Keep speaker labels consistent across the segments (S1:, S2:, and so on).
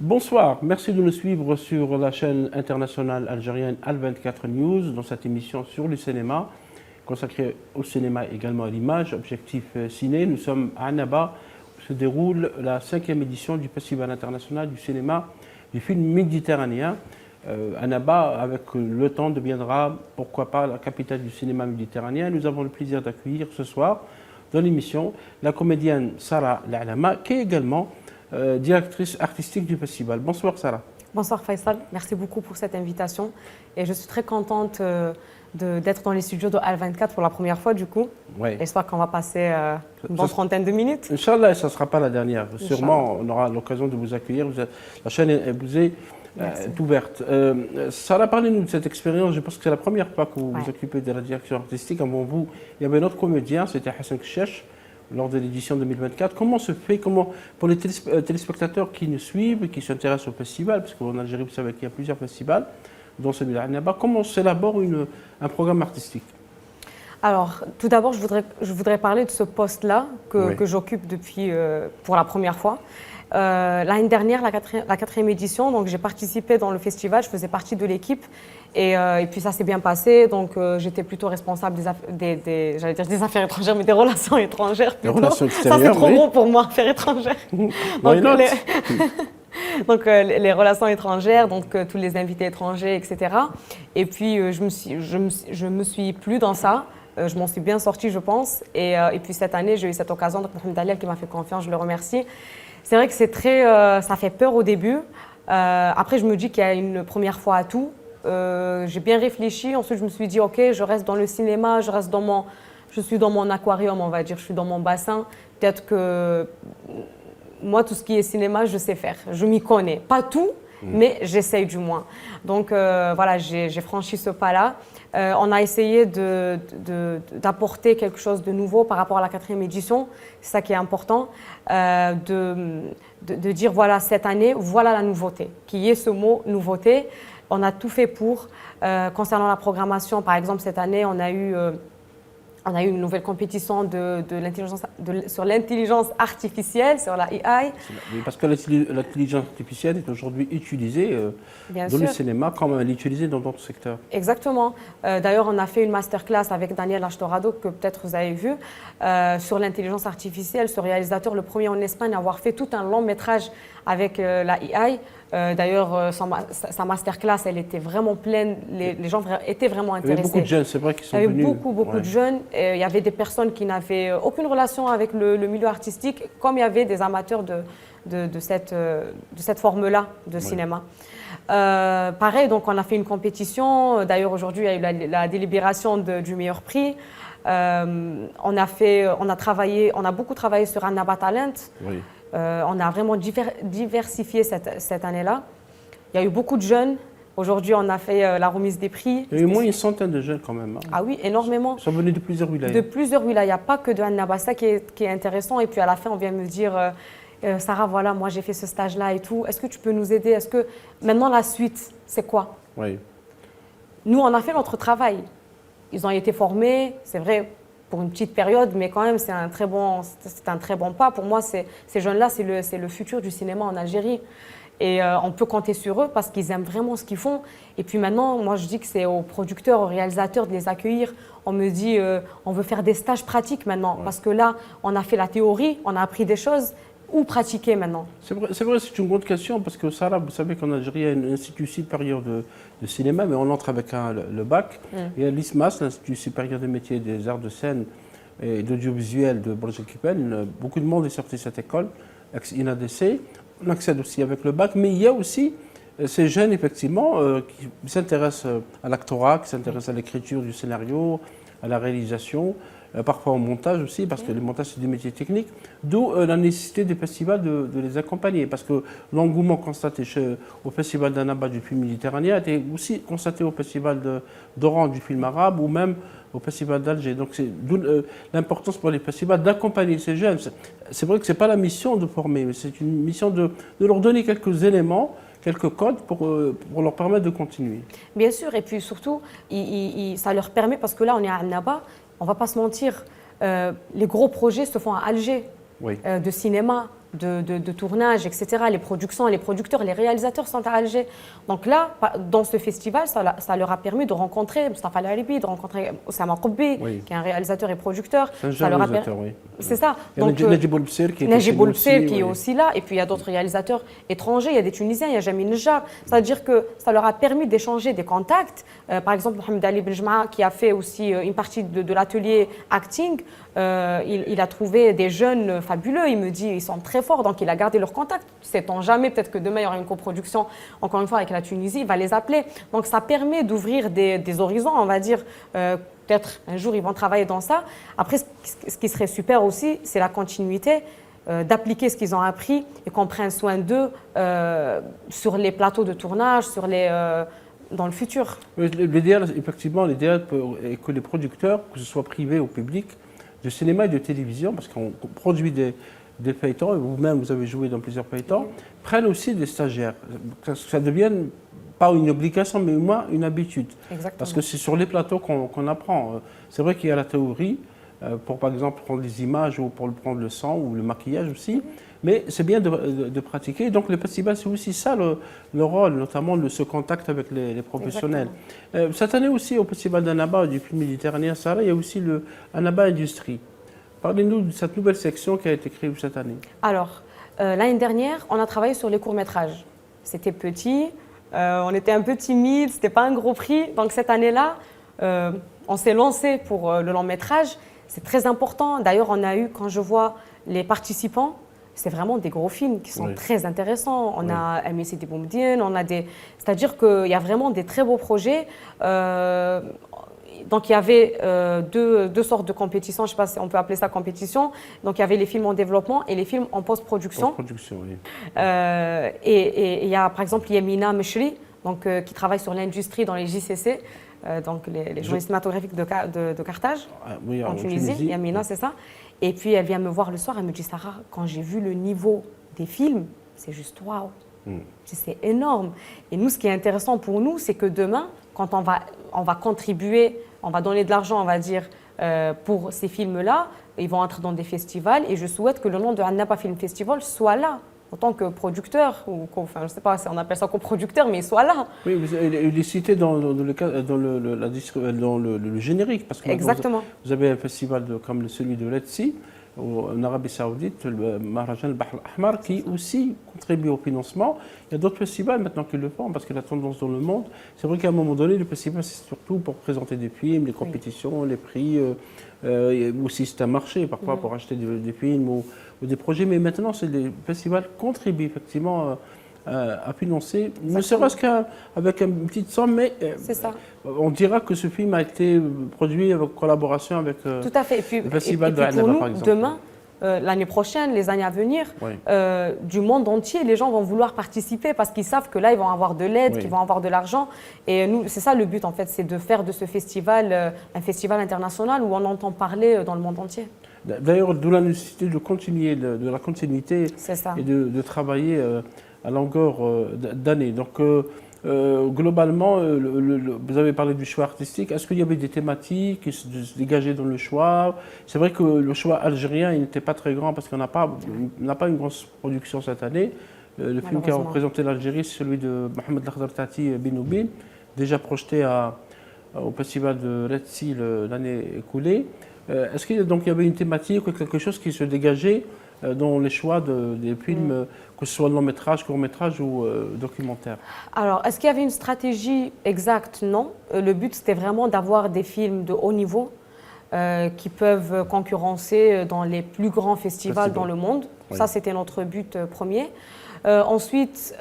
S1: Bonsoir, merci de nous suivre sur la chaîne internationale algérienne Al24 News dans cette émission sur le cinéma, consacrée au cinéma et également à l'image. Objectif Ciné, nous sommes à Annaba où se déroule la 5e édition du Festival international du cinéma du film méditerranéen. Annaba, avec le temps, deviendra, pourquoi pas, la capitale du cinéma méditerranéen. Nous avons le plaisir d'accueillir ce soir dans l'émission la comédienne Sarah La'lama, qui est également directrice artistique du festival. Bonsoir Sarah.
S2: Bonsoir Faisal, merci beaucoup pour cette invitation et je suis très contente d'être dans les studios de Al24 pour la première fois du coup.
S1: Oui.
S2: J'espère qu'on va passer une bonne trentaine de minutes.
S1: Inch'Allah, ça ne sera pas la dernière. Sûrement, on aura l'occasion de vous accueillir. La chaîne vous est ouverte. Sarah, parlez-nous de cette expérience. Je pense que c'est la première fois que vous vous occupez de la direction artistique. Avant vous, il y avait un autre comédien, c'était Hassan Kcheich, lors de l'édition 2024. Comment se fait, pour les téléspectateurs qui nous suivent, qui s'intéressent au festival, parce qu'en Algérie, vous savez qu'il y a plusieurs festivals, dont celui d'Annaba, comment s'élabore un programme artistique? Alors,
S2: tout d'abord, je voudrais parler de ce poste-là que j'occupe depuis, pour la première fois. L'année dernière, la 4e édition, donc j'ai participé dans le festival, je faisais partie de l'équipe et puis ça s'est bien passé, donc j'étais plutôt responsable j'allais dire des affaires étrangères, mais des relations étrangères plutôt. Des relations extérieures, ça c'est trop bon pour moi, affaires étrangères. Donc les relations étrangères, donc tous les invités étrangers, etc. Et puis je me suis plu dans ça. Je m'en suis bien sortie, je pense. Et puis cette année, j'ai eu cette occasion, donc Mohamed Dalel qui m'a fait confiance, je le remercie. C'est vrai que c'est ça fait peur au début. Après, je me dis qu'il y a une première fois à tout. J'ai bien réfléchi. Ensuite, je me suis dit, OK, je reste dans le cinéma, je suis dans mon aquarium, on va dire, je suis dans mon bassin. Peut-être que moi, tout ce qui est cinéma, je sais faire. Je m'y connais. Pas tout, mais j'essaye du moins. Donc voilà, j'ai franchi ce pas-là. On a essayé d'apporter quelque chose de nouveau par rapport à la 4e édition. C'est ça qui est important, de dire voilà, cette année, voilà la nouveauté. Qu'il y ait ce mot nouveauté. On a tout fait pour. Concernant la programmation, par exemple, cette année, on a eu une nouvelle compétition sur l'intelligence artificielle, sur la AI.
S1: Oui, parce que l'intelligence artificielle est aujourd'hui utilisée dans le cinéma comme elle est utilisée dans d'autres secteurs.
S2: Exactement. D'ailleurs, on a fait une masterclass avec Daniel Achtorado, que peut-être vous avez vu, sur l'intelligence artificielle, ce réalisateur, le premier en Espagne à avoir fait tout un long métrage avec la AI. D'ailleurs, sa masterclass, elle était vraiment pleine, les gens étaient vraiment intéressés.
S1: Il y avait beaucoup de jeunes, c'est vrai qu'ils sont venus.
S2: Il y avait beaucoup de jeunes. Il y avait des personnes qui n'avaient aucune relation avec le milieu artistique, comme il y avait des amateurs de cette forme-là de cinéma. Pareil, donc on a fait une compétition. D'ailleurs, aujourd'hui, il y a eu la délibération du meilleur prix. On a beaucoup travaillé sur Annaba Talent. Oui. On a vraiment diversifié cette année-là. Il y a eu beaucoup de jeunes. Aujourd'hui, on a fait la remise des prix.
S1: Il y a eu moins une centaine de jeunes quand même.
S2: Ah oui, énormément.
S1: Ils sont venus de plusieurs wilayas.
S2: De plusieurs wilayas, pas que de Annaba. Ça qui est intéressant. Et puis à la fin, on vient me dire, Sarah, voilà, moi j'ai fait ce stage-là et tout. Est-ce que tu peux nous aider? Est-ce que maintenant la suite, c'est quoi? Oui. Nous, on a fait notre travail. Ils ont été formés, c'est vrai, pour une petite période, mais quand même, c'est un très bon pas. Pour moi, ces jeunes-là, c'est le futur du cinéma en Algérie. Et on peut compter sur eux parce qu'ils aiment vraiment ce qu'ils font. Et puis maintenant, moi, je dis que c'est aux producteurs, aux réalisateurs de les accueillir. On me dit, on veut faire des stages pratiques maintenant. Parce que là, on a fait la théorie, on a appris des choses. Où pratiquer maintenant? C'est
S1: vrai, c'est une grande question parce que Sarah, vous savez qu'en Algérie, il y a un institut supérieur de cinéma, mais on entre avec le bac. Il y a l'ISMAS, l'Institut supérieur des métiers des arts de scène et d'audiovisuel de Bourg-Kipel. Beaucoup de monde est sorti de cette école, ex-INADC. On accède aussi avec le bac, mais il y a aussi ces jeunes, effectivement, qui s'intéressent à l'actorat, qui s'intéressent à l'écriture du scénario, à la réalisation. Parfois au montage aussi, parce que le montage c'est des métiers techniques, d'où la nécessité des festivals de les accompagner, parce que l'engouement constaté au festival d'Annaba du film méditerranéen était aussi constaté au festival d'Oran du film arabe, ou même au festival d'Alger. Donc c'est d'où l'importance pour les festivals d'accompagner ces jeunes. C'est vrai que ce n'est pas la mission de former, mais c'est une mission de leur donner quelques éléments, quelques codes pour leur permettre de continuer.
S2: Bien sûr, et puis surtout, ça leur permet, parce que là on est à Annaba, on ne va pas se mentir, les gros projets se font à Alger, de cinéma, de tournage, etc. Les productions, les producteurs, les réalisateurs sont à Alger. Donc là, dans ce festival, ça leur a permis de rencontrer Mustafa Al-Arabi, de rencontrer Oussama Koubi, qui est un réalisateur et producteur.
S1: C'est un jeune réalisateur, oui.
S2: C'est ça.
S1: Il y a Najib Oulbsir
S2: qui est aussi là. Et puis il y a d'autres réalisateurs étrangers, il y a des Tunisiens, il y a Jamil Nejjar. C'est-à-dire que ça leur a permis d'échanger des contacts. Par exemple, Mohamed Ali Benjma, qui a fait aussi une partie de l'atelier acting, il a trouvé des jeunes fabuleux. Il me dit ils sont très forts, donc il a gardé leur contact. Sait-on jamais, peut-être que demain il y aura une coproduction, encore une fois avec la Tunisie, il va les appeler. Donc ça permet d'ouvrir des horizons, on va dire. Peut-être un jour ils vont travailler dans ça. Après, ce qui serait super aussi, c'est la continuité, d'appliquer ce qu'ils ont appris et qu'on prenne soin d'eux sur les plateaux de tournage, dans le futur.
S1: L'idéal, effectivement, l'idéal est que les producteurs, que ce soit privés ou publics, de cinéma et de télévision, parce qu'on produit des feuilletons, et vous-même vous avez joué dans plusieurs feuilletons, prennent aussi des stagiaires. Que ça devienne pas une obligation, mais au moins une habitude.
S2: Exactement.
S1: Parce que c'est sur les plateaux qu'on apprend. C'est vrai qu'il y a la théorie, pour par exemple prendre les images ou pour prendre le son ou le maquillage aussi, mais c'est bien de pratiquer. Donc le festival, c'est aussi ça le rôle, notamment de ce contact avec les professionnels. Cette année aussi, au festival d'Annaba du film méditerranéen Sarah, il y a aussi le Annaba Industrie. Parlez-nous de cette nouvelle section qui a été créée cette année.
S2: Alors, l'année dernière, on a travaillé sur les courts-métrages. C'était petit, on était un peu timide, c'était pas un gros prix. Donc cette année-là, on s'est lancé pour le long-métrage. C'est très important. D'ailleurs, on a eu, quand je vois les participants, c'est vraiment des gros films qui sont très intéressants. On a M.C. Boumdien, on a des... C'est-à-dire qu'il y a vraiment des très beaux projets. Donc il y avait deux sortes de compétitions, je ne sais pas si on peut appeler ça compétition. Donc il y avait les films en développement et les films en post-production.
S1: Post-production, oui.
S2: Et il y a par exemple Yamina Meshri, donc, qui travaille sur l'industrie dans les JCC, donc les journaux cinématographiques de Carthage, en Tunisie. Yamina, c'est ça. Et puis elle vient me voir le soir, elle me dit Sarah, quand j'ai vu le niveau des films, c'est juste waouh. C'est énorme. Et nous, ce qui est intéressant pour nous, c'est que demain, quand on va contribuer, on va donner de l'argent, on va dire, pour ces films-là, ils vont entrer dans des festivals. Et je souhaite que le nom de Annaba Film Festival soit là, en tant que producteur, ou enfin, je ne sais pas si on appelle ça coproducteur, mais il soit là.
S1: Oui, il est cité dans le générique. Parce que
S2: exactement.
S1: Vous avez un festival comme celui de Red Sea, en Arabie Saoudite, le Maharajan al-Bahr al-Ahmar, qui aussi contribue au financement. Il y a d'autres festivals maintenant qui le font, parce que la tendance dans le monde, c'est vrai qu'à un moment donné, le festival, c'est surtout pour présenter des films, les compétitions, les prix, aussi c'est un marché parfois pour acheter des films ou des projets. Mais maintenant, les festivals contribuent effectivement à financer, ne serait-ce qu'avec une petite somme, mais
S2: ça.
S1: On dira que ce film a été produit en collaboration avec
S2: tout à fait.
S1: le festival de
S2: Annaba,
S1: par exemple.
S2: Demain, l'année prochaine, les années à venir, du monde entier, les gens vont vouloir participer parce qu'ils savent que là, ils vont avoir de l'aide, qu'ils vont avoir de l'argent. Et nous, c'est ça le but, en fait, c'est de faire de ce festival un festival international où on entend parler dans le monde entier.
S1: D'ailleurs, d'où la nécessité de continuer, de la continuité et de travailler à longueur d'année. Donc, globalement, vous avez parlé du choix artistique. Est-ce qu'il y avait des thématiques qui se dégageaient dans le choix? C'est vrai que le choix algérien, il n'était pas très grand parce qu'on n'a pas une grosse production cette année. Le film qui a représenté l'Algérie, c'est celui de Mohamed Lakhdar Tati Binoubine, déjà projeté au festival de Red Sea l'année écoulée. Est-ce qu'il y avait une thématique ou quelque chose qui se dégageait dans les choix des films, que ce soit long métrage, court métrage ou documentaire?
S2: Alors, est-ce qu'il y avait une stratégie exacte? Non. Le but, c'était vraiment d'avoir des films de haut niveau qui peuvent concurrencer dans les plus grands festivals dans le monde. Oui. Ça, c'était notre but premier. Ensuite,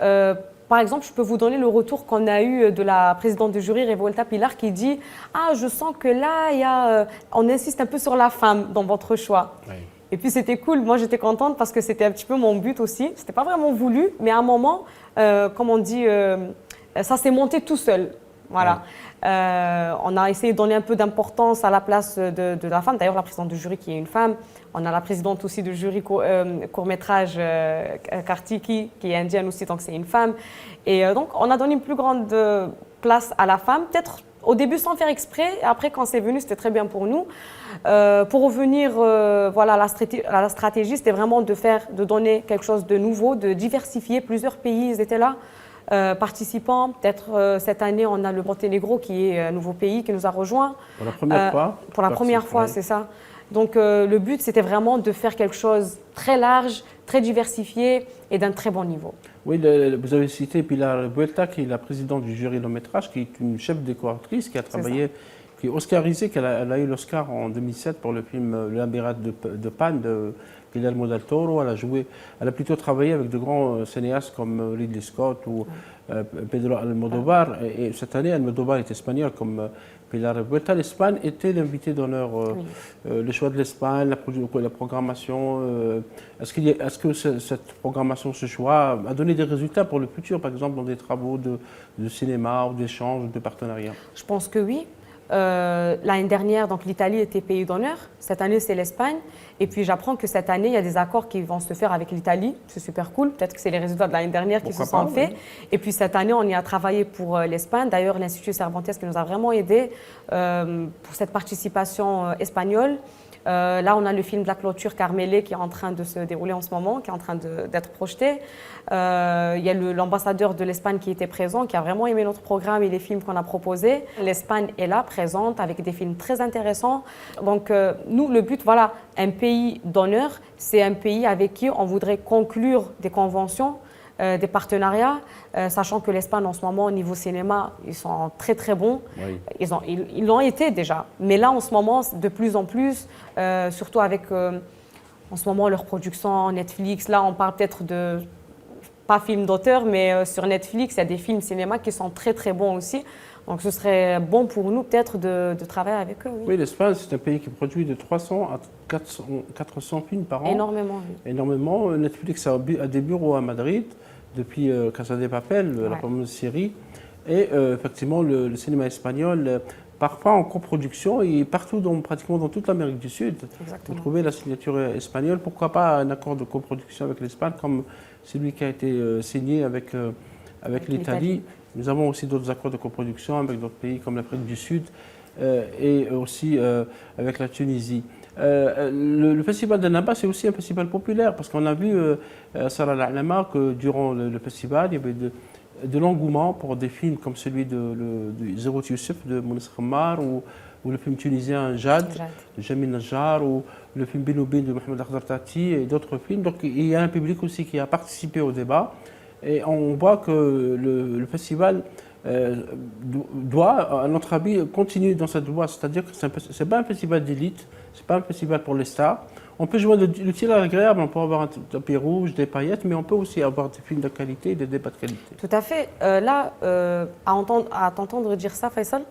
S2: par exemple, je peux vous donner le retour qu'on a eu de la présidente du jury, Revolta Pilar, qui dit « Ah, je sens que là, on insiste un peu sur la femme dans votre choix. Oui. » Et puis c'était cool, moi j'étais contente parce que c'était un petit peu mon but aussi. C'était pas vraiment voulu, mais à un moment, comme on dit, ça s'est monté tout seul. Voilà. On a essayé de donner un peu d'importance à la place de la femme. D'ailleurs, la présidente du jury qui est une femme. On a la présidente aussi du jury court-métrage, Kartiki, qui est indienne aussi, donc c'est une femme. Et donc, on a donné une plus grande place à la femme, peut-être au début sans faire exprès, et après quand c'est venu, c'était très bien pour nous. Pour revenir voilà, à la stratégie, c'était vraiment de donner quelque chose de nouveau, de diversifier. Plusieurs pays ils étaient là, participants. Peut-être cette année, on a le Monténégro qui est un nouveau pays qui nous a rejoints.
S1: Pour la première fois.
S2: Pour la première fois, c'est ça. Donc le but, c'était vraiment de faire quelque chose très large, très diversifié et d'un très bon niveau.
S1: Oui, vous avez cité Pilar Buelta, qui est la présidente du jury long métrage, qui est une chef décoratrice, qui a travaillé, qui est oscarisée, elle a eu l'Oscar en 2007 pour le film Le Labyrinthe de Pan de Guillermo del Toro. Elle a plutôt travaillé avec de grands cinéastes comme Ridley Scott ou Pedro Almodóvar. Et cette année, Almodóvar est espagnol comme Pilar Buelta. L'Espagne était l'invité d'honneur. Le choix de l'Espagne, la programmation. Est-ce que cette programmation, ce choix, a donné des résultats pour le futur, par exemple dans des travaux de cinéma ou d'échanges, de partenariat?
S2: Je pense que oui. L'année dernière, donc l'Italie était pays d'honneur. Cette année, c'est l'Espagne. Et puis, j'apprends que cette année, il y a des accords qui vont se faire avec l'Italie. C'est super cool. Peut-être que c'est les résultats de l'année dernière qui se sont faits. Oui. Et puis, cette année, on y a travaillé pour l'Espagne. D'ailleurs, l'Institut Cervantes qui nous a vraiment aidés pour cette participation espagnole. Là, on a le film de la clôture Carmele qui est en train de se dérouler en ce moment, qui est en train d'être projeté. Il y a l'ambassadeur de l'Espagne qui était présent, qui a vraiment aimé notre programme et les films qu'on a proposés. L'Espagne est là, présente, avec des films très intéressants. Donc, nous, le but, voilà, un pays d'honneur, c'est un pays avec qui on voudrait conclure des conventions, des partenariats, sachant que l'Espagne en ce moment au niveau cinéma, ils sont très très bons. Oui. Ils l'ont été déjà, mais là en ce moment de plus en plus, surtout avec en ce moment leur production Netflix. Là on parle peut-être de pas film d'auteur, mais sur Netflix il y a des films cinéma qui sont très très bons aussi. Donc ce serait bon pour nous peut-être de travailler avec eux. Oui,
S1: oui, l'Espagne, c'est un pays qui produit de 300 à 400 films par an.
S2: Énormément. Oui.
S1: Énormément. Netflix a des bureaux à Madrid depuis Casa de Papel, la fameuse série. Et effectivement, le cinéma espagnol, parfois en coproduction, et partout, pratiquement dans toute l'Amérique du Sud. Exactement. Vous trouvez la signature espagnole. Pourquoi pas un accord de coproduction avec l'Espagne, comme celui qui a été signé avec l'Italie. Nous avons aussi d'autres accords de coproduction avec d'autres pays comme l'Afrique du Sud et aussi avec la Tunisie. Le festival d'Annaba, c'est aussi un festival populaire parce qu'on a vu à Salah al-Alama que durant le festival, il y avait de l'engouement pour des films comme celui de Zéro Youssef de Mounes Khammar ou le film tunisien Jad de Jamil Najjar ou le film Binoubin de Mohamed Akhdar Tati et d'autres films. Donc il y a un public aussi qui a participé au débat. Et on voit que le festival doit, à notre avis, continuer dans cette voie. C'est-à-dire que ce n'est pas un festival d'élite, ce n'est pas un festival pour les stars. On peut jouer l'utile à l'agréable, on peut avoir un tapis rouge, des paillettes, mais on peut aussi avoir des films de qualité et des débats de qualité.
S2: Tout à fait. Là, à t'entendre dire ça, Faisal,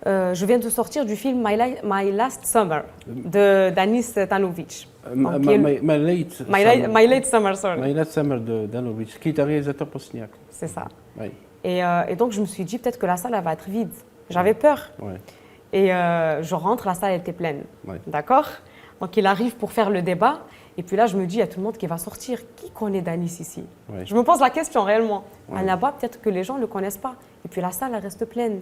S2: je viens de sortir du film My Last Summer d'Anis Tanovic.
S1: My
S2: Late Summer, sorry.
S1: My Last Summer de Danovic, qui est un réalisateur bosniaque.
S2: C'est ça.
S1: Oui.
S2: Et donc, je me suis dit peut-être que la salle elle va être vide. J'avais peur.
S1: Oui.
S2: Et je rentre, la salle elle était pleine.
S1: Oui.
S2: D'accord? Donc, il arrive pour faire le débat. Et puis là, je me dis, il y a tout le monde qui va sortir. Qui connaît Danis ici? Oui. Je me pose la question réellement. Oui. Là-bas, peut-être que les gens ne le connaissent pas. Et puis la salle, elle reste pleine.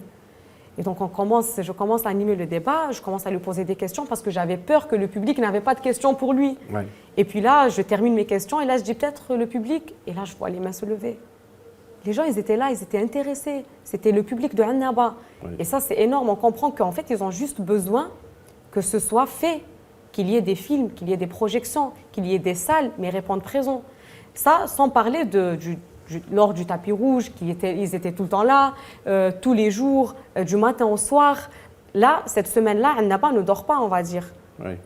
S2: Et donc, je commence à animer le débat, je commence à lui poser des questions parce que j'avais peur que le public n'avait pas de questions pour lui.
S1: Oui.
S2: Et puis là, je termine mes questions et là, je dis peut-être le public. Et là, je vois les mains se lever. Les gens, ils étaient là, ils étaient intéressés. C'était le public de Annaba. Oui. Et ça, c'est énorme. On comprend qu'en fait, ils ont juste besoin que ce soit fait, qu'il y ait des films, qu'il y ait des projections, qu'il y ait des salles, mais répondre présent. Ça, sans parler lors du tapis rouge, ils étaient tout le temps là, tous les jours, du matin au soir. Là, cette semaine-là, Annaba ne dort pas, on va dire,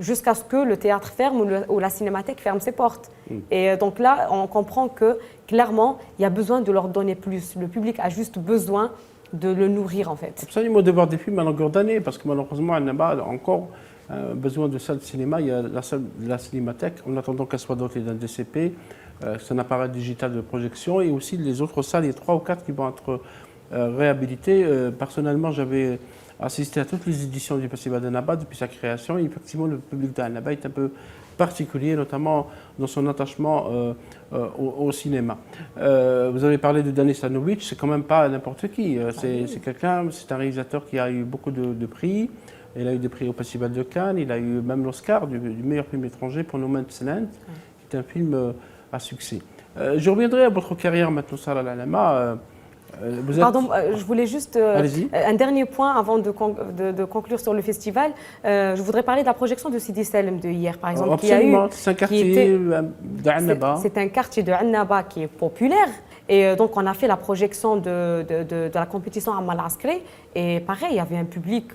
S2: jusqu'à ce que le théâtre ferme ou la cinémathèque ferme ses portes. Et donc là, on comprend que, clairement, il y a besoin de leur donner plus. Le public a juste besoin de le nourrir, en fait.
S1: Absolument, de voir des films à longueur d'année, parce que malheureusement, Annaba a encore besoin de salles de cinéma. Il y a la salle de la cinémathèque, en attendant qu'elle soit dotée d'un DCP. C'est un appareil digital de projection et aussi les autres salles, il y a 3 ou 4 qui vont être réhabilitées. Personnellement, j'avais assisté à toutes les éditions du Festival d'Annaba depuis sa création et effectivement le public d'Annaba est un peu particulier, notamment dans son attachement au cinéma. Vous avez parlé de Denis Stanovic, c'est quand même pas n'importe qui. C'est quelqu'un, c'est un réalisateur qui a eu beaucoup de prix. Il a eu des prix au Festival de Cannes, il a eu même l'Oscar du meilleur film étranger pour No Man's Land, qui est un film à succès. Je reviendrai à votre carrière maintenant, Sarah Lalama.
S2: Pardon, je voulais juste un dernier point avant de conclure sur le festival. Je voudrais parler de la projection de Sidi Salem de hier, par exemple.
S1: Absolument, c'est un quartier d'Annaba.
S2: C'est un quartier de Annaba qui est populaire. Et donc, on a fait la projection de la compétition à Amal Askri. Et pareil, il y avait un public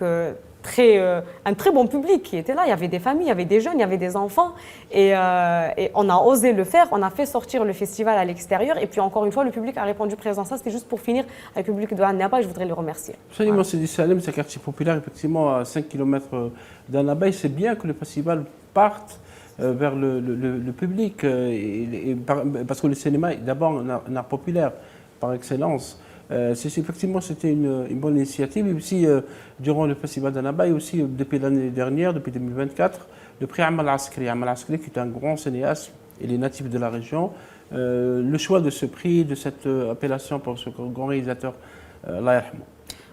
S2: un très bon public qui était là. Il y avait des familles, il y avait des jeunes, il y avait des enfants. Et on a osé le faire. On a fait sortir le festival à l'extérieur. Et puis, encore une fois, le public a répondu présent. Ça, c'était juste pour finir avec le public de Annaba et je voudrais le remercier.
S1: Absolument, voilà. Sidi Salem, c'est un quartier populaire, effectivement, à 5 km d'Annaba. Et c'est bien que le festival parte vers le public. Parce que le cinéma est d'abord un art populaire par excellence. Effectivement, c'était une bonne initiative. Et aussi, durant le festival d'Annaba, et aussi depuis l'année dernière, depuis 2024, le prix Amal Askri. Amal Askri, qui est un grand cinéaste, il est natif de la région. Le choix de ce prix, de cette appellation pour ce grand réalisateur, Allah yarhamou.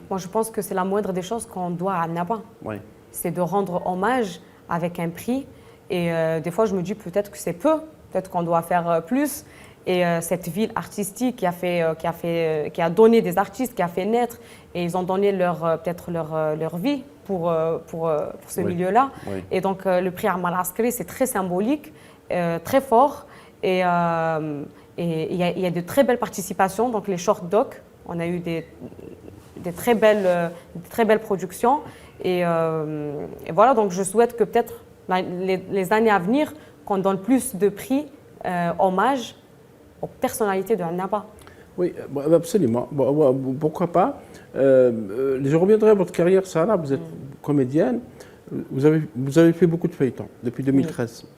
S2: Moi, je pense que c'est la moindre des choses qu'on doit à Annaba.
S1: Oui.
S2: C'est de rendre hommage avec un prix. Et des fois, je me dis peut-être que c'est peu, peut-être qu'on doit faire plus. Et cette ville artistique qui a donné des artistes, qui a fait naître, et ils ont donné peut-être leur vie pour ce milieu-là. Oui. Et donc le prix Amal Askri, c'est très symbolique, très fort, et il y a de très belles participations. Donc les short docs, on a eu des très belles productions, et voilà. Donc je souhaite que peut-être les années à venir, qu'on donne plus de prix hommage aux personnalités de Annaba.
S1: Oui, absolument. Pourquoi pas. Je reviendrai à votre carrière, Sarah. Vous êtes comédienne. Vous avez fait beaucoup de feuilletons depuis 2013. Oui.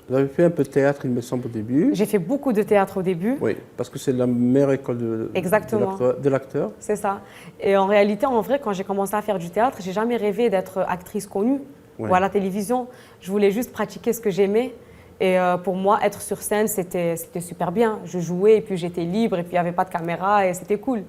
S1: Vous avez fait un peu de théâtre, il me semble, au début.
S2: J'ai fait beaucoup de théâtre au début.
S1: Oui, parce que c'est la meilleure école de l'acteur.
S2: C'est ça. Et en réalité, en vrai, quand j'ai commencé à faire du théâtre, j'ai jamais rêvé d'être actrice connue ou à la télévision. Je voulais juste pratiquer ce que j'aimais. Et pour moi, être sur scène, c'était super bien. Je jouais et puis j'étais libre et puis il n'y avait pas de caméra et c'était cool.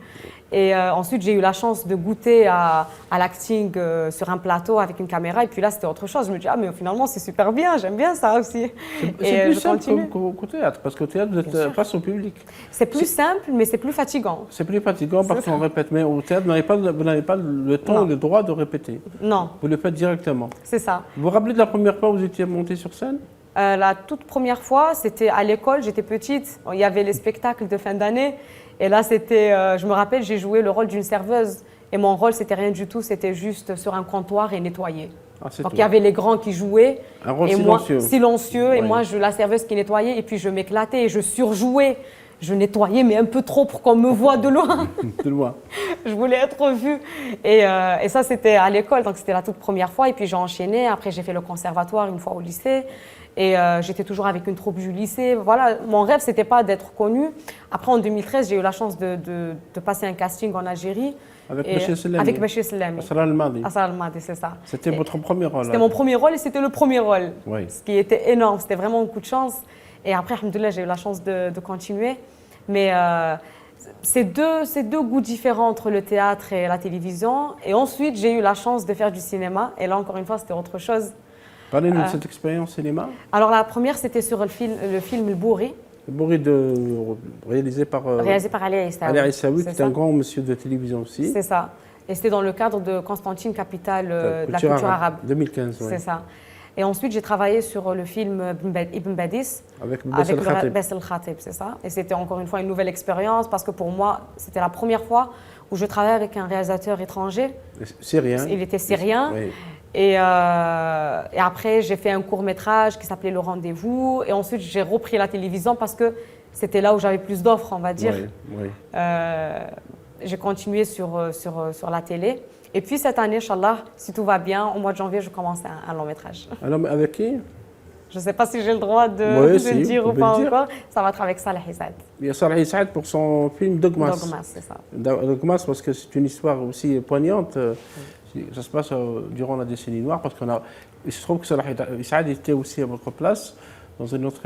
S2: Et ensuite, j'ai eu la chance de goûter à l'acting sur un plateau avec une caméra. Et puis là, c'était autre chose. Je me dis, ah, mais finalement, c'est super bien, j'aime bien ça aussi.
S1: C'est plus simple qu'au théâtre, parce qu'au théâtre, vous êtes face au public.
S2: C'est plus simple, mais c'est plus fatigant.
S1: C'est plus fatigant parce qu'on répète. Mais au théâtre, vous n'avez pas le temps ou le droit de répéter.
S2: Non.
S1: Vous le faites directement.
S2: C'est ça.
S1: Vous vous rappelez de la première fois où vous étiez monté sur scène ?
S2: La toute première fois, c'était à l'école, j'étais petite, il y avait les spectacles de fin d'année. Et là, je me rappelle, j'ai joué le rôle d'une serveuse. Et mon rôle, c'était rien du tout, c'était juste sur un comptoir et nettoyer.
S1: Ah,
S2: donc il y avait les grands qui jouaient.
S1: Un rôle
S2: et
S1: silencieux.
S2: Silencieux. Et moi, la serveuse qui nettoyait. Et puis je m'éclatais et je surjouais. Je nettoyais, mais un peu trop pour qu'on me voie de loin.
S1: De loin.
S2: Je voulais être vue. Et ça, c'était à l'école, donc c'était la toute première fois. Et puis j'ai enchaîné. Après, j'ai fait le conservatoire une fois au lycée. Et j'étais toujours avec une troupe du lycée. Voilà, mon rêve, c'était pas d'être connue. Après, en 2013, j'ai eu la chance de passer un casting en Algérie.
S1: Avec Bachir Selami.
S2: Avec Bachir Selami.
S1: Asrar al-Madi.
S2: Asrar al-Madi, c'est ça.
S1: C'était votre premier rôle.
S2: C'était mon premier rôle et c'était le premier rôle.
S1: Oui.
S2: Ce qui était énorme. C'était vraiment un coup de chance. Et après, alhamdoulilah, j'ai eu la chance de continuer. Mais c'est deux goûts différents entre le théâtre et la télévision. Et ensuite, j'ai eu la chance de faire du cinéma. Et là, encore une fois, c'était autre chose.
S1: Parlez-nous de cette expérience cinéma.
S2: Alors, la première, c'était sur le film Le Bourri.
S1: Le Bourri réalisé par
S2: Ali Aissaoui.
S1: Ali Aissaoui, qui est un grand monsieur de télévision aussi.
S2: C'est ça. Et c'était dans le cadre de Constantine, capitale de la culture arabe.
S1: 2015, oui.
S2: C'est ça. Et ensuite, j'ai travaillé sur le film Ibn Badis
S1: avec Bessel
S2: Khatib, c'est ça. Et c'était encore une fois une nouvelle expérience parce que pour moi, c'était la première fois où je travaillais avec un réalisateur étranger.
S1: Syrien.
S2: Il était syrien.
S1: Oui.
S2: Et après, j'ai fait un court-métrage qui s'appelait Le Rendez-vous. Et ensuite, j'ai repris la télévision parce que c'était là où j'avais plus d'offres, on va dire.
S1: Oui.
S2: J'ai continué sur la télé. Et puis cette année, Inch'Allah, si tout va bien, au mois de janvier, je commence un long métrage.
S1: Alors, avec qui?
S2: Je ne sais pas si j'ai le droit de dire ou pas encore. Ça va être avec Salah Issad.
S1: Il y a Salah Issad pour son film Dogmas.
S2: Dogmas, c'est ça.
S1: Dogmas, parce que c'est une histoire aussi poignante. Ça se passe durant la décennie noire, parce qu'on a il se trouve que Salah Saad était aussi à votre place dans une autre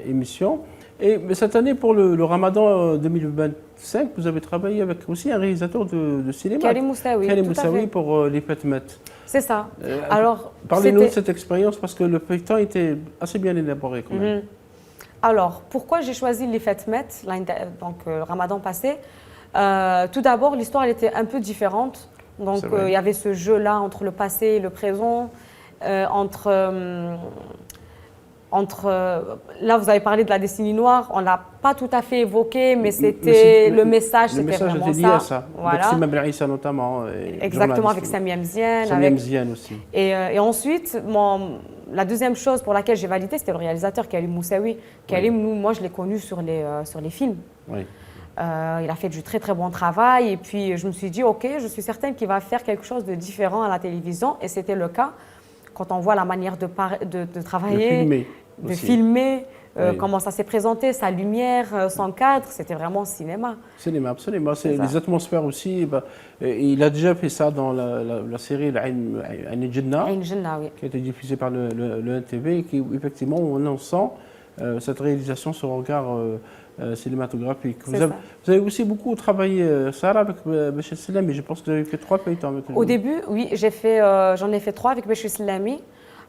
S1: émission. Mais cette année, pour le Ramadan 2025, vous avez travaillé avec aussi un réalisateur de cinéma.
S2: Karim Moussaoui,
S1: Karim
S2: tout à
S1: Moussaoui
S2: fait.
S1: pour Les Fêtes-Met.
S2: C'est ça. Alors,
S1: parlez-nous de cette expérience parce que le feuilleton était assez bien élaboré quand même.
S2: Alors, pourquoi j'ai choisi Les Fêtes-Met, donc le Ramadan passé? Tout d'abord, l'histoire elle était un peu différente. Donc, il y avait ce jeu-là entre le passé et le présent, là, vous avez parlé de la décennie noire, on ne l'a pas tout à fait évoqué, mais c'était le message, c'était vraiment
S1: était lié à ça.
S2: Voilà.
S1: Avec Sima Belissa notamment.
S2: Exactement, avec Samia Mziane.
S1: Samia Mziane aussi.
S2: Et ensuite, la deuxième chose pour laquelle j'ai validé, c'était le réalisateur Karim Moussaoui. Karim, moi, je l'ai connu sur les films.
S1: Oui.
S2: Il a fait du très très bon travail et puis je me suis dit, ok, je suis certaine qu'il va faire quelque chose de différent à la télévision et c'était le cas. Quand on voit la manière de travailler, de filmer, comment ça s'est présenté, sa lumière, son cadre, c'était vraiment cinéma.
S1: Cinéma, absolument. Les atmosphères aussi. Il a déjà fait ça dans la série Ain Jannah,
S2: oui.
S1: Qui a été diffusée par le NTV et qui, effectivement, on sent cette réalisation, ce regard cinématographique. Vous avez aussi beaucoup travaillé, Sarah, avec Béchir Slami. Je pense que vous avez fait 3 feuilletons avec lui.
S2: Au début, oui, j'en ai fait 3 avec Béchir Slami.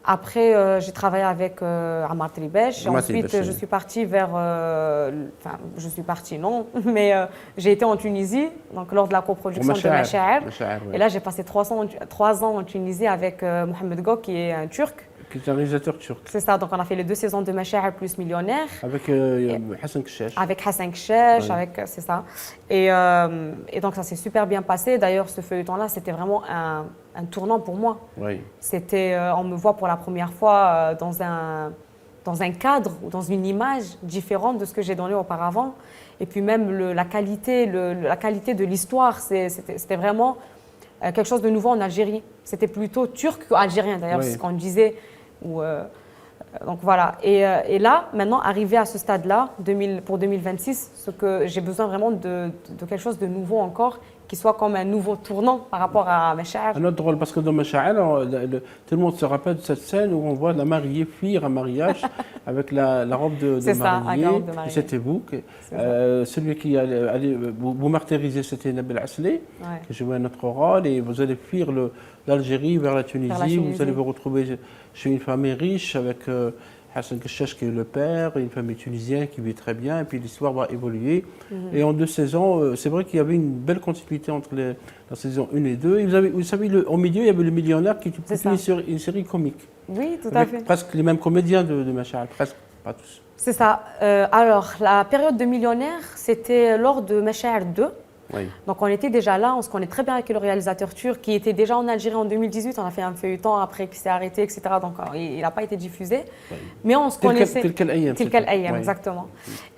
S2: Après, j'ai travaillé avec Ammar Tribesh. Ensuite, je suis partie vers... Enfin, je suis partie, non, mais j'ai été en Tunisie, donc lors de la coproduction de Masha'ar. Et là, j'ai passé 3 ans en Tunisie avec Mohamed Gok, qui est un Turc.
S1: Qui est un réalisateur turc.
S2: C'est ça, donc on a fait les 2 saisons de Masha'ar plus Millionnaire.
S1: Avec Hassan Keshesh.
S2: Avec Hassan Keshesh, c'est ça. Et donc ça s'est super bien passé. D'ailleurs, ce feuilleton-là, c'était vraiment un tournant pour moi.
S1: Oui.
S2: On me voit pour la première fois dans un cadre ou dans une image différente de ce que j'ai donné auparavant. Et puis même la qualité de l'histoire, c'était vraiment quelque chose de nouveau en Algérie. C'était plutôt turc qu'algérien d'ailleurs, c'est ce qu'on disait. Donc voilà. Et là, maintenant, arrivé à ce stade-là, pour 2026, ce que j'ai besoin vraiment de quelque chose de nouveau encore, qui soit comme un nouveau tournant par rapport à Masha'ar.
S1: Un autre drôle, parce que dans Masha'ar, tout le monde se rappelle de cette scène où on voit la mariée fuir un mariage avec la robe de mariée. Et c'était vous. Celui qui allait vous martyriser, c'était Nabil Asley, qui jouait un autre rôle. Et vous allez fuir l'Algérie vers la Tunisie. Vous allez vous retrouver chez une famille riche avec Hassan Keshesh qui est le père, une famille tunisienne qui vit très bien, et puis l'histoire va évoluer. Et en 2 saisons, c'est vrai qu'il y avait une belle continuité entre la saison 1 et 2. Et vous savez, au milieu, il y avait Le Millionnaire qui était plutôt une série comique.
S2: Oui, tout à fait.
S1: Presque les mêmes comédiens de Masha'ar, presque, pas tous.
S2: C'est ça. Alors, la période de Millionnaire, c'était lors de Masha'ar 2.
S1: Oui.
S2: Donc on était déjà là, on se connaît très bien avec le réalisateur turc qui était déjà en Algérie en 2018. On a fait un feuilleton après qui s'est arrêté, etc. Donc il n'a pas été diffusé. Oui. Mais on se connaissait.
S1: Tilkal Ayyam,
S2: exactement.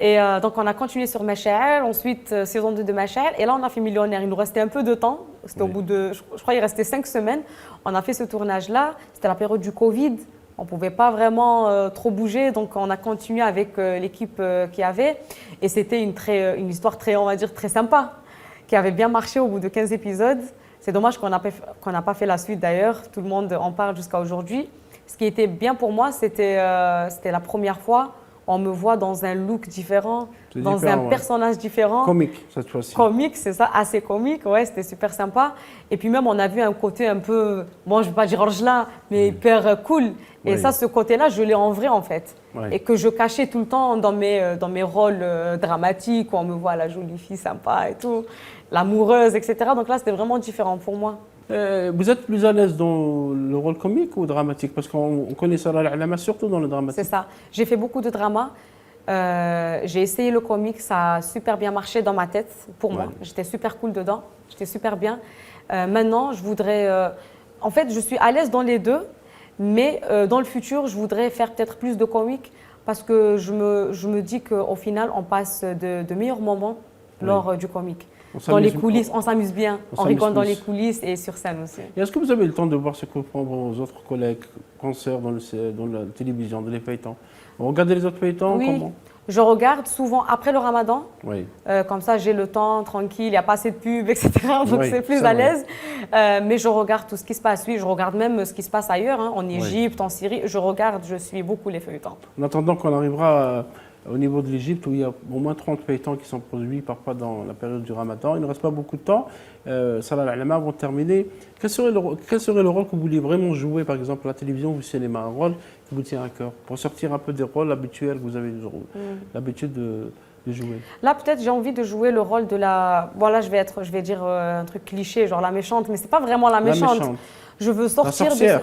S2: Et donc on a continué sur Masha'ar, ensuite saison 2 de Masha'ar. Et là on a fait Millionnaire. Il nous restait un peu de temps. C'était au bout de, je crois, il restait 5 semaines. On a fait ce tournage-là. C'était la période du Covid. On ne pouvait pas vraiment trop bouger, donc on a continué avec l'équipe qu'il y avait. Et c'était une histoire très, on va dire, très sympa, qui avait bien marché au bout de 15 épisodes. C'est dommage qu'on n'a pas fait la suite d'ailleurs. Tout le monde en parle jusqu'à aujourd'hui. Ce qui était bien pour moi, c'était la première fois on me voit dans un look différent, dans un personnage différent.
S1: Comique, cette fois-ci.
S2: Comique, c'est ça, assez comique, ouais, c'était super sympa. Et puis même, on a vu un côté un peu, bon, je ne vais pas dire orgelin, mais hyper cool. Et ça, ce côté-là, je l'ai en vrai, en fait. Et que je cachais tout le temps dans mes rôles dramatiques, où on me voit la jolie fille sympa et tout, l'amoureuse, etc. Donc là, c'était vraiment différent pour moi.
S1: Vous êtes plus à l'aise dans le rôle comique ou dramatique? Parce qu'on connaît Salah Al-Allama surtout dans le dramatique.
S2: C'est ça. J'ai fait beaucoup de drama. J'ai essayé le comique, ça a super bien marché dans ma tête pour moi. J'étais super cool dedans, j'étais super bien. Maintenant, je voudrais... en fait, je suis à l'aise dans les deux, mais dans le futur, je voudrais faire peut-être plus de comique parce que je me dis qu'au final, on passe de meilleurs moments lors du comimique. Dans les coulisses, on s'amuse bien, on rigole dans les coulisses et sur scène aussi.
S1: Est-ce que vous avez le temps de voir ce que font vos autres collègues, consoeurs dans la télévision, dans les feuilletons? Vous regardez les autres feuilletons?
S2: Oui,
S1: comment?
S2: Je regarde souvent après le ramadan.
S1: Oui.
S2: Comme ça, j'ai le temps tranquille, il n'y a pas assez de pub, etc. Donc,
S1: Oui,
S2: c'est plus
S1: c'est
S2: à
S1: vrai.
S2: l'aise. Mais je regarde tout ce qui se passe. Oui, je regarde même ce qui se passe ailleurs, hein, en Égypte, en Syrie. Je regarde, je suis beaucoup les feuilletons.
S1: En attendant qu'on arrivera au niveau de l'Égypte, où il y a au moins 30 feuilletons qui sont produits parfois dans la période du Ramadan. Il ne reste pas beaucoup de temps. Salah al-Ulama, avant de terminer, quel serait le rôle que vous vouliez vraiment jouer, par exemple, à la télévision ou au cinéma? Un rôle qui vous tient à cœur, pour sortir un peu des rôles habituels que vous avez l'habitude de jouer.
S2: Là, peut-être, j'ai envie de jouer le rôle de la... Bon, là, je vais dire un truc cliché, genre la méchante, mais c'est pas vraiment la méchante.
S1: La méchante.
S2: Je veux
S1: La
S2: sortir
S1: sorcière.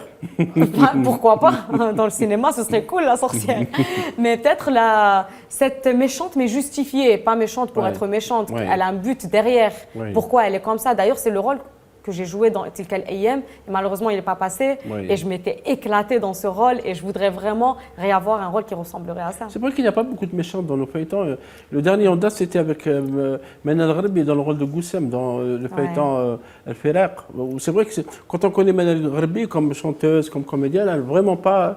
S2: Pourquoi pas? Dans le cinéma, ce serait cool, la sorcière. Mais peut-être cette méchante, mais justifiée, pas méchante pour
S1: Ouais.
S2: être méchante.
S1: Ouais.
S2: Elle a un but derrière.
S1: Ouais.
S2: Pourquoi elle est comme ça? D'ailleurs, c'est le rôle que j'ai joué dans Tilka al-Ayyam. Et malheureusement, il n'est pas passé.
S1: Ouais.
S2: Et je m'étais éclatée dans ce rôle. Et je voudrais vraiment réavoir un rôle qui ressemblerait à ça.
S1: C'est vrai qu'il n'y a pas beaucoup de méchantes dans nos feuilletons. Le dernier en date, c'était avec Mena El-Gharbi dans le rôle de Goussem, dans le feuilleton El-Firaq. C'est vrai que quand on connaît Mena El-Gharbi comme chanteuse, comme comédienne, elle n'est vraiment pas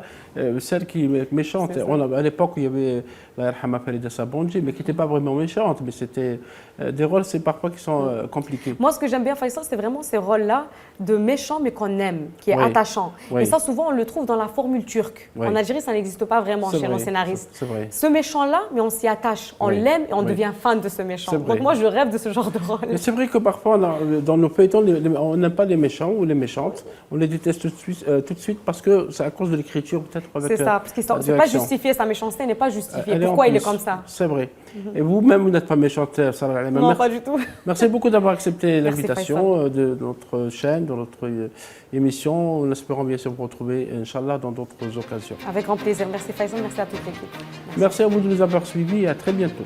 S1: celle qui est méchante. À l'époque, il y avait la Yarhama Farida Sabonji, mais qui n'était pas vraiment méchante. Mais c'était des rôles, c'est parfois qui sont compliqués.
S2: Moi, ce que j'aime bien, Faisal, c'est vraiment ces rôles-là de méchant, mais qu'on aime, qui est attachant.
S1: Oui.
S2: Et ça, souvent, on le trouve dans la formule turque.
S1: Oui.
S2: En Algérie, ça n'existe pas vraiment chez nos scénaristes.
S1: C'est vrai.
S2: Ce méchant-là, mais on s'y attache, on l'aime et on devient fan de ce méchant. Donc moi, je rêve de ce genre de rôle.
S1: Mais c'est vrai que parfois, dans nos feuilletons, on n'aime pas les méchants ou les méchantes. On les déteste tout de suite parce que c'est à cause de l'écriture, peut-être.
S2: C'est ça, parce que c'est pas justifié, sa méchanceté n'est pas justifiée. Pourquoi il est comme ça?
S1: C'est vrai. Et vous-même, vous n'êtes pas méchante, Salah al-Ulama.
S2: Non, pas du tout.
S1: Merci beaucoup d'avoir accepté
S2: Merci,
S1: l'invitation de notre chaîne, de notre émission. En espérant bien sûr vous retrouver, Inch'Allah, dans d'autres occasions.
S2: Avec grand plaisir. Merci Faisal, merci à toute l'équipe.
S1: Merci à vous de nous avoir suivis et à très bientôt.